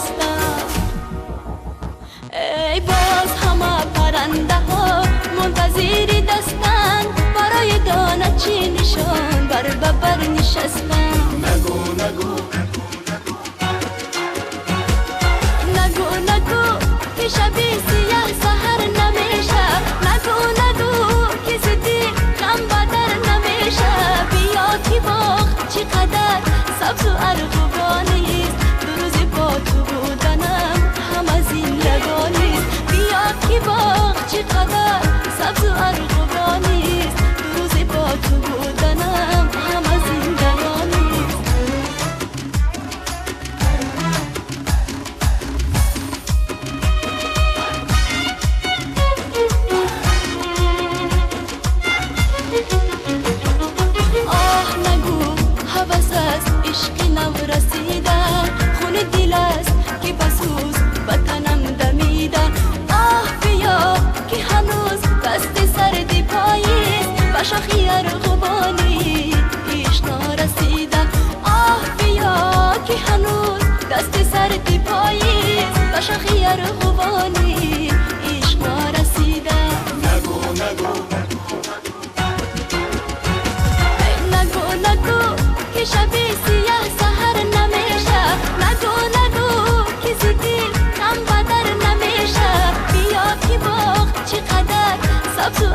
نشستم. ای باز همه پرنده ها منتظری دستن، برای دانه چی نشان بر ببر نشستن. نگو نگو نگو نگو که شبی سیاه سهر نمیشه، نگو نگو که زدی غم بدر نمیشه. بیا که باغ چقدر سبز و ارغوانیست، دو روزی با تو بودنم همه زندگانیست. بیا که باغ چقدر سبز و ارغوانیست، دو روزی با تو بودنم همه زندگانیست. آه نگو هوس است عشق نو رسیده، خون دل است که بسوز بتنم دمیده. آه بیا که هنوز دست سردی پاییست، به شاخی ارغوانی عشق نرسیده. آه بیا که هنوز دست سردی پاییست، به شاخی ارغوانی عشق نرسیده. نگو نگو نگو نگو که شبی سیاه سهر نمیشه، نگو نگو که زدی غم بدر نمیشه. بیا که باغ چقدر سبز و